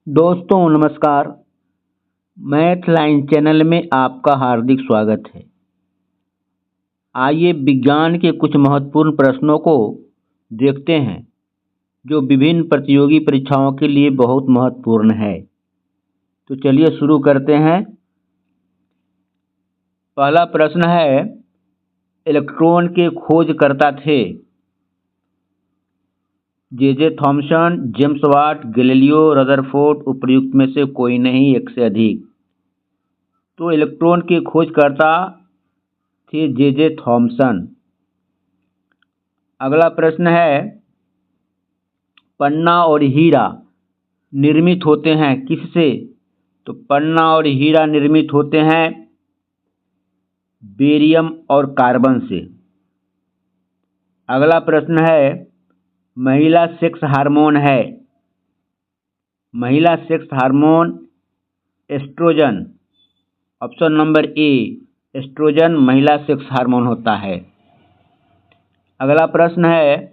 दोस्तों नमस्कार। Math line channel में आपका हार्दिक स्वागत है। आइए विज्ञान के कुछ महत्वपूर्ण प्रश्नों को देखते हैं जो विभिन्न प्रतियोगी परीक्षाओं के लिए बहुत महत्वपूर्ण है। तो चलिए शुरू करते हैं। पहला प्रश्न है, इलेक्ट्रॉन के खोजकर्ता थे J Thomson, James Watt, Galileo, Rutherford. उपर्युक्त में से कोई नहीं, एक से अधिक। तो इलेक्ट्रॉन के खोजकर्ता थे जे थॉमसन। अगला प्रश्न है, पन्ना और हीरा निर्मित होते हैं किससे? तो पन्ना और हीरा निर्मित होते हैं बेरियम और कार्बन से। अगला प्रश्न है, महिला सेक्स हार्मोन है। महिला sex hormone oestrogen. Option number A, oestrogen महिला सेक्स हार्मोन होता है। अगला प्रश्न है,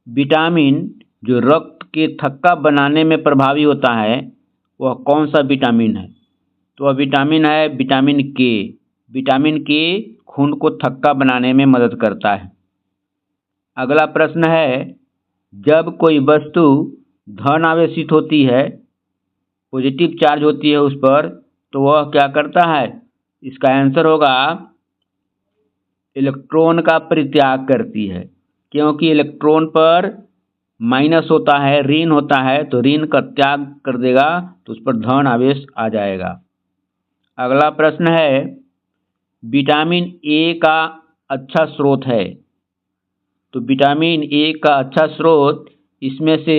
विटामिन जो रक्त के थक्का बनाने में प्रभावी होता है वह कौन सा विटामिन है? तो वह विटामिन है विटामिन के। विटामिन के खून को थक्का बनाने में मदद करता है। अगला प्रश्न है, जब कोई वस्तु धन आवेशित होती है, पॉजिटिव चार्ज होती है उस पर, तो वह क्या करता है? इसका आंसर होगा इलेक्ट्रॉन का परित्याग करती है, क्योंकि इलेक्ट्रॉन पर माइनस होता है, ऋण होता है, तो ऋण का त्याग कर देगा तो उस पर धन आवेश आ जाएगा। अगला प्रश्न है, विटामिन ए का अच्छा स्रोत है। तो विटामिन ए का अच्छा स्रोत इसमें से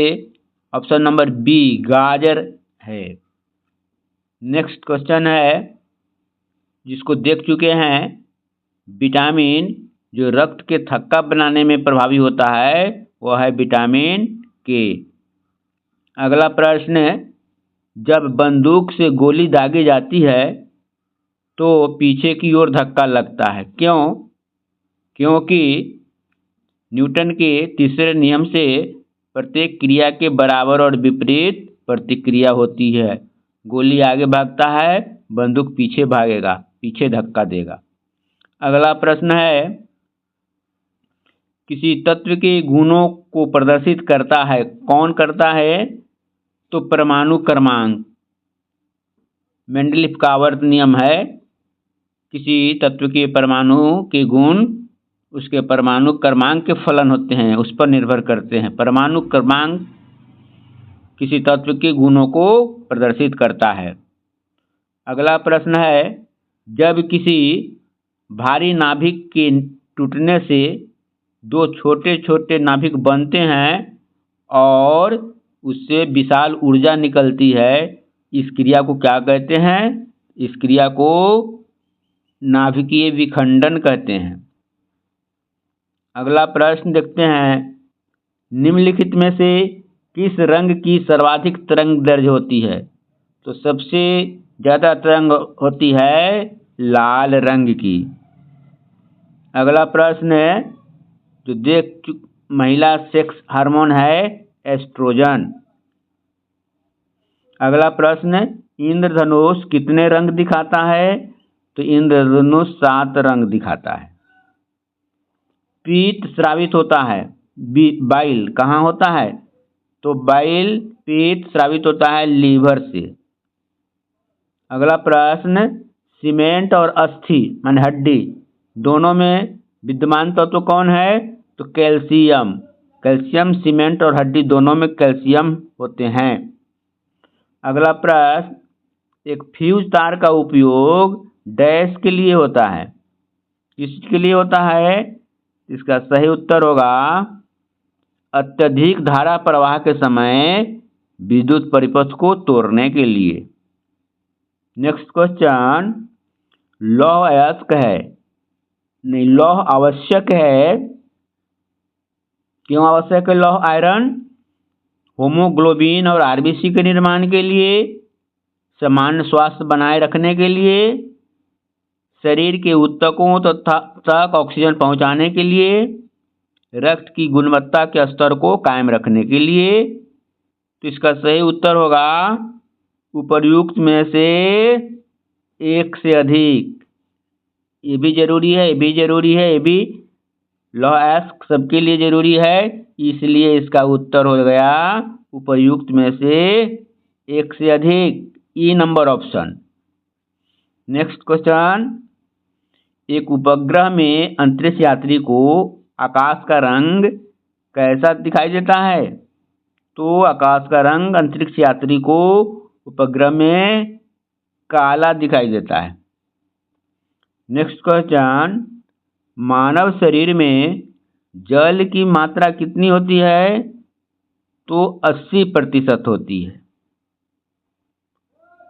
ऑप्शन नंबर बी, गाजर है। नेक्स्ट क्वेश्चन है, जिसको देख चुके हैं, विटामिन जो रक्त के थक्का बनाने में प्रभावी होता है वह है विटामिन के। अगला प्रश्न, जब बंदूक से गोली दागी जाती है तो पीछे की ओर धक्का लगता है, क्यों? क्योंकि न्यूटन के तीसरे नियम से प्रत्येक क्रिया के बराबर और विपरीत प्रतिक्रिया होती है। गोली आगे भागता है, बंदूक पीछे भागेगा, पीछे धक्का देगा। अगला प्रश्न है, किसी तत्व के गुणों को प्रदर्शित करता है, कौन करता है? तो परमाणु क्रमांक। मेंडलीफ का आवर्त नियम है, किसी तत्व के परमाणु के गुण उसके परमाणु क्रमांक के फलन होते हैं, उस पर निर्भर करते हैं। परमाणु क्रमांक किसी तत्व के गुणों को प्रदर्शित करता है। अगला प्रश्न है, जब किसी भारी नाभिक के टूटने से दो छोटे छोटे नाभिक बनते हैं और उससे विशाल ऊर्जा निकलती है, इस क्रिया को क्या कहते हैं? इस क्रिया को नाभिकीय विखंडन कहते हैं। अगला प्रश्न देखते हैं, निम्नलिखित में से किस रंग की सर्वाधिक तरंग दैर्ध्य होती है? तो सबसे ज़्यादा तरंग होती है लाल रंग की। अगला प्रश्न है, जो महिला सेक्स हार्मोन है एस्ट्रोजन। अगला प्रश्न, इंद्रधनुष कितने रंग दिखाता है? तो इंद्रधनुष 7 रंग दिखाता है। पीत स्रावित होता है, बाइल कहाँ होता है? तो बाइल पीत स्रावित होता है लीवर से। अगला प्रश्न, सीमेंट और अस्थि माने हड्डी दोनों में विद्यमान तत्व कौन है? तो कैल्शियम। कैल्शियम, सीमेंट और हड्डी दोनों में कैल्शियम होते हैं। अगला प्रश्न, एक फ्यूज तार का उपयोग डैश के लिए होता है, किसके लिए होता है? इसका सही उत्तर होगा अत्यधिक धारा प्रवाह के समय विद्युत परिपथ को तोड़ने के लिए। नेक्स्ट क्वेश्चन, लौह अयस्क है, नहीं लौह आवश्यक है। क्यों आवश्यक है लौह? आयरन होमोग्लोबिन और आरबीसी के निर्माण के लिए, सामान्य स्वास्थ्य बनाए रखने के लिए, शरीर के ऊतकों तक ऑक्सीजन पहुंचाने के लिए, रक्त की गुणवत्ता के स्तर को कायम रखने के लिए, तो इसका सही उत्तर होगा उपर्युक्त में से एक से अधिक। ये भी जरूरी है, ये भी जरूरी है, ये भी लॉ एस्क सबके लिए जरूरी है, इसलिए इसका उत्तर हो गया उपर्युक्त में से एक से अधिक, ई नंबर ऑप्शन। नेक्स्ट क्वेश्चन, एक उपग्रह में अंतरिक्ष यात्री को आकाश का रंग कैसा दिखाई देता है? तो आकाश का रंग अंतरिक्ष यात्री को उपग्रह में काला दिखाई देता है। नेक्स्ट क्वेश्चन, मानव शरीर में जल की मात्रा कितनी होती है? तो 80% होती है।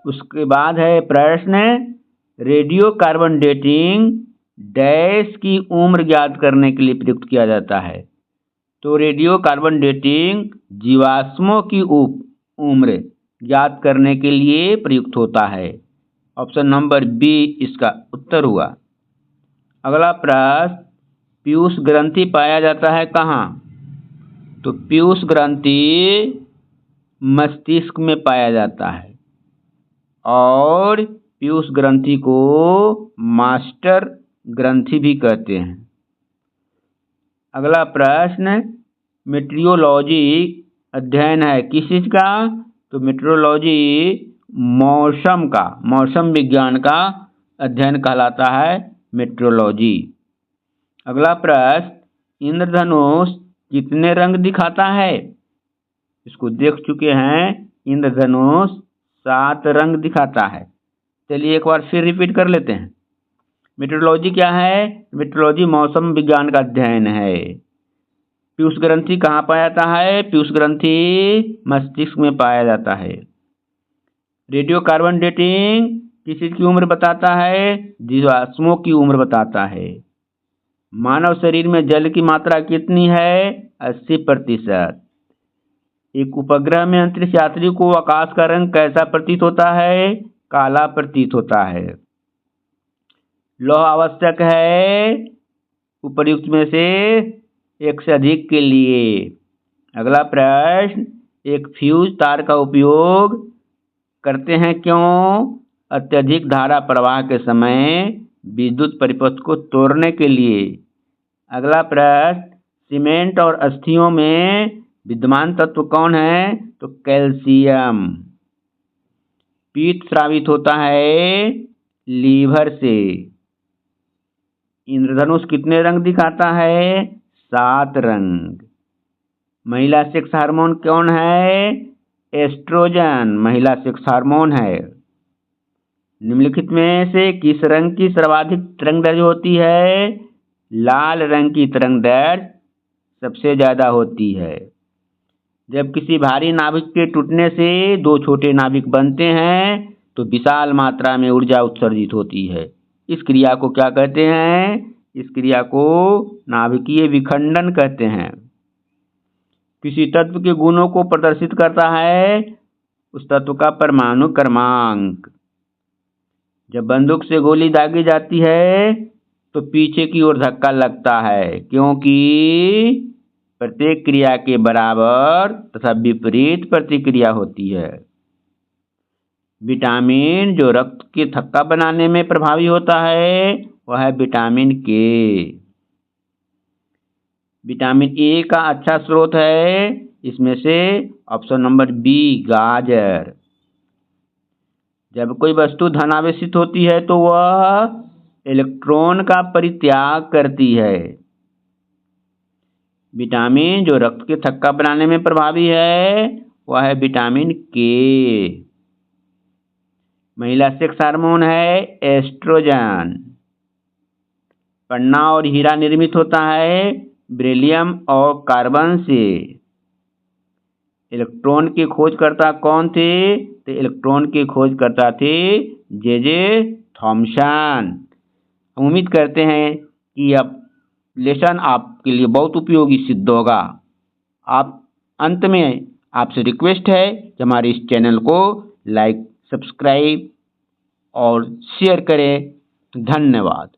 उसके बाद है प्रश्न, रेडियो कार्बन डेटिंग डैश की उम्र ज्ञात करने के लिए प्रयुक्त किया जाता है? तो रेडियो कार्बन डेटिंग जीवाश्मों की उम्र ज्ञात करने के लिए प्रयुक्त होता है। ऑप्शन नंबर बी इसका उत्तर हुआ। अगला प्रश्न, पीयूष ग्रंथि पाया जाता है कहाँ? तो पीयूष ग्रंथि मस्तिष्क में पाया जाता है और पीयूष ग्रंथि को मास्टर ग्रंथि भी कहते हैं। अगला प्रश्न, मेट्रियोलॉजी अध्ययन है किस चीज का? तो मेट्रियोलॉजी मौसम विज्ञान का अध्ययन कहलाता है मेट्रियोलॉजी। अगला प्रश्न, इंद्रधनुष कितने रंग दिखाता है? इसको देख चुके हैं, इंद्रधनुष 7 रंग दिखाता है। चलिए एक बार फिर रिपीट कर लेते हैं। मेट्रोलॉजी क्या है? मेट्रोलॉजी मौसम विज्ञान का अध्ययन है। पीयूष ग्रंथि कहाँ पाया जाता है? पीयूष ग्रंथि मस्तिष्क में पाया जाता है। रेडियो कार्बन डेटिंग किस चीज की उम्र बताता है? जीवाश्मों की उम्र बताता है। मानव शरीर में जल की मात्रा कितनी है? 80%। एक उपग्रह में अंतरिक्ष यात्री को आकाश का रंग कैसा प्रतीत होता है? काला प्रतीत होता है। लौह आवश्यक है उपर्युक्त में से एक से अधिक के लिए। अगला प्रश्न, एक फ्यूज तार का उपयोग करते हैं क्यों? अत्यधिक धारा प्रवाह के समय विद्युत परिपथ को तोड़ने के लिए। अगला प्रश्न, सीमेंट और अस्थियों में विद्यमान तत्व कौन है? तो कैल्शियम। पित्त स्रावित होता है लीवर से। इंद्रधनुष कितने रंग दिखाता है? 7 रंग। महिला सेक्स हार्मोन कौन है? एस्ट्रोजन महिला सेक्स हार्मोन है। निम्नलिखित में से किस रंग की सर्वाधिक तरंग दैर्घ्य होती है? लाल रंग की तरंग दैर्घ्य सबसे ज्यादा होती है। जब किसी भारी नाभिक के टूटने से 2 छोटे नाभिक बनते हैं तो विशाल मात्रा में ऊर्जा उत्सर्जित होती है। इस क्रिया को क्या कहते हैं? इस क्रिया को नाभिकीय विखंडन कहते हैं। किसी तत्व के गुणों को प्रदर्शित करता है उस तत्व का परमाणु क्रमांक। जब बंदूक से गोली दागी जाती है तो पीछे की ओर धक्का लगता है, क्योंकि प्रत्येक क्रिया के बराबर तथा विपरीत प्रतिक्रिया होती है। विटामिन जो रक्त के थक्का बनाने में प्रभावी होता है वह है विटामिन के। विटामिन ए का अच्छा स्रोत है इसमें से ऑप्शन नंबर बी गाजर। जब कोई वस्तु धनावेशित होती है तो वह इलेक्ट्रॉन का परित्याग करती है। विटामिन जो रक्त के थक्का बनाने में प्रभावी है वह है विटामिन के। महिला सेक्स हार्मोन है एस्ट्रोजन। पन्ना और हीरा निर्मित होता है बेरिलियम और कार्बन से। इलेक्ट्रॉन के खोजकर्ता कौन थे? तो इलेक्ट्रॉन के खोजकर्ता थे जे थॉमसन। हम उम्मीद करते हैं कि अब लेसन आपके लिए बहुत उपयोगी सिद्ध होगा। आप अंत में आपसे रिक्वेस्ट है कि हमारे इस चैनल को लाइक, सब्सक्राइब और शेयर करें। धन्यवाद।